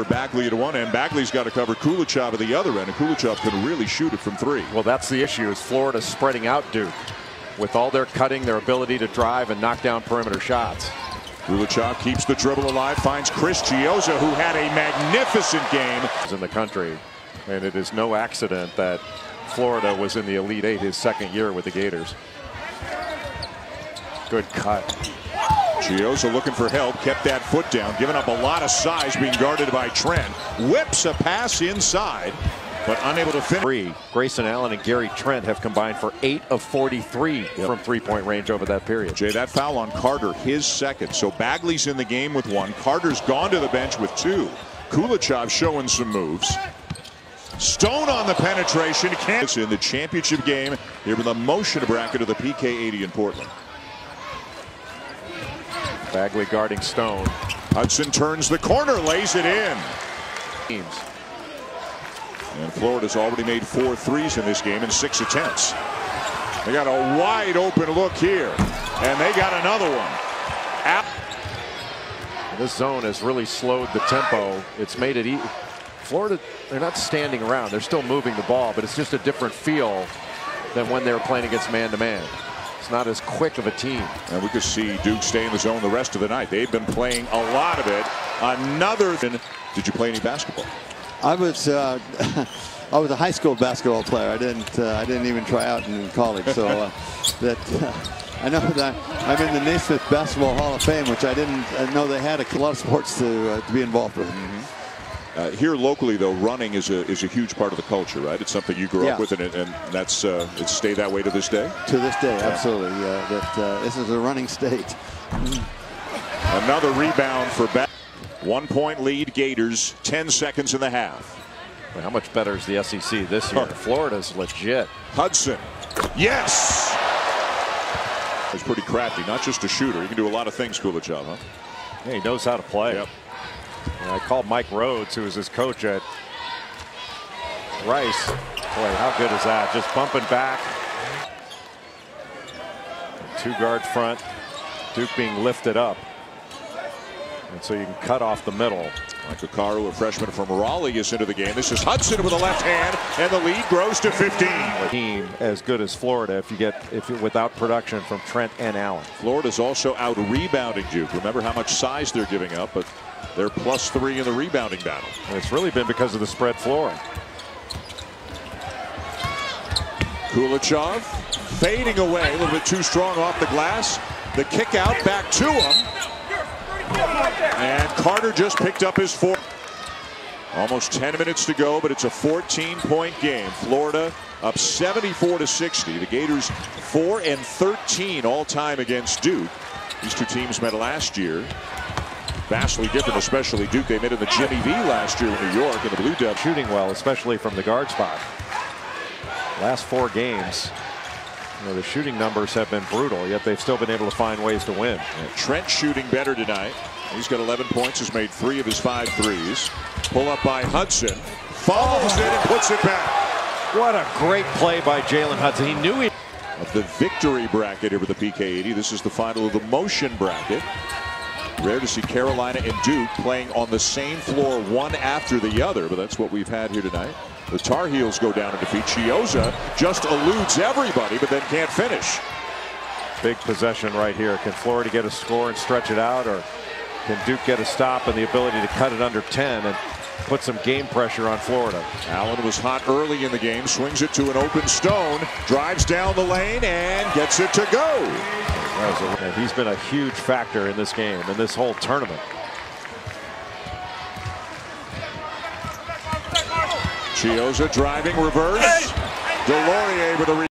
Bagley at one end. Bagley's got to cover Kulichov at the other end, and Kulichov can really shoot it from three. Well, that's the issue, is Florida spreading out Duke with all their cutting, their ability to drive and knock down perimeter shots. Kulichov keeps the dribble alive, finds Chris Chioza, who had a magnificent game In the country, and it is no accident that Florida was in the Elite Eight his second year with the Gators. Good cut. Chioza looking for help, kept that foot down, giving up a lot of size, being guarded by Trent. Whips a pass inside, but unable to finish. Grayson Allen and Gary Trent have combined for 8 of 43 from three-point range over that period. Jay, that foul on Carter, his second. So Bagley's in the game with one. Carter's gone to the bench with two. Kulichov showing some moves. Stone on the penetration. Kansas in the championship game here in the motion bracket of the PK 80 in Portland. Bagley guarding Stone. Hudson turns the corner, lays it in. And Florida's already made 4 threes in this game in 6 attempts. They got a wide open look here, and they got another one. This zone has really slowed the tempo. It's made it Florida, they're not standing around. They're still moving the ball, but it's just a different feel than when they were playing against man-to-man. It's not as quick of a team. And we could see Duke stay in the zone the rest of the night. They've been playing a lot of it. Did you play any basketball? I was a high school basketball player. I didn't even try out in college. So I know that I'm in the Naismith Basketball Hall of Fame, which I didn't know they had a lot of sports to be involved with. Here locally, though, running is a huge part of the culture, right? It's something you grew up with, and that's it's stayed that way to this day. To this day, absolutely. This is a running state. Another rebound for Bagley. 1-point lead, Gators. 10 seconds in the half. How much better is the SEC this year? Florida's legit. Hudson, yes. He's pretty crafty, not just a shooter. He can do a lot of things, Kulichov, huh? Yeah, he knows how to play. Yep. And I called Mike Rhodes, who was his coach at Rice. Boy, how good is that? Just bumping back. 2-guard front. Duke being lifted up. And so you can cut off the middle. Mike Okaru, a freshman from Raleigh, is into the game. This is Hudson with a left hand, and the lead grows to 15. A team as good as Florida if without production from Trent and Allen. Florida's also out rebounding Duke. Remember how much size they're giving up, but they're +3 in the rebounding battle. And it's really been because of the spread flooring. Kulichov fading away, a little bit too strong off the glass. The kick out back to him. And Carter just picked up his 4th. Almost 10 minutes to go, but it's a 14-point game. Florida up 74-60. The Gators 4-13 all time against Duke. These two teams met last year. Vastly different, especially Duke. They met in the Jimmy V last year in New York, and the Blue Devils shooting well, especially from the guard spot. Last 4 games, the shooting numbers have been brutal, yet they've still been able to find ways to win. Trent shooting better tonight. He's got 11 points, has made 3 of his 5 threes. Pull up by Hudson. Follows it and puts it back. What a great play by Jalen Hudson. He knew he... Of the victory bracket here with the PK 80. This is the final of the motion bracket. Rare to see Carolina and Duke playing on the same floor, one after the other, but that's what we've had here tonight. The Tar Heels go down in defeat. Chioza just eludes everybody, but then can't finish. Big possession right here. Can Florida get a score and stretch it out, or can Duke get a stop and the ability to cut it under 10 and put some game pressure on Florida? Allen was hot early in the game, swings it to an open Stone, drives down the lane and gets it to go. He's been a huge factor in this game, in this whole tournament. Chioza driving reverse. DeLaurier with a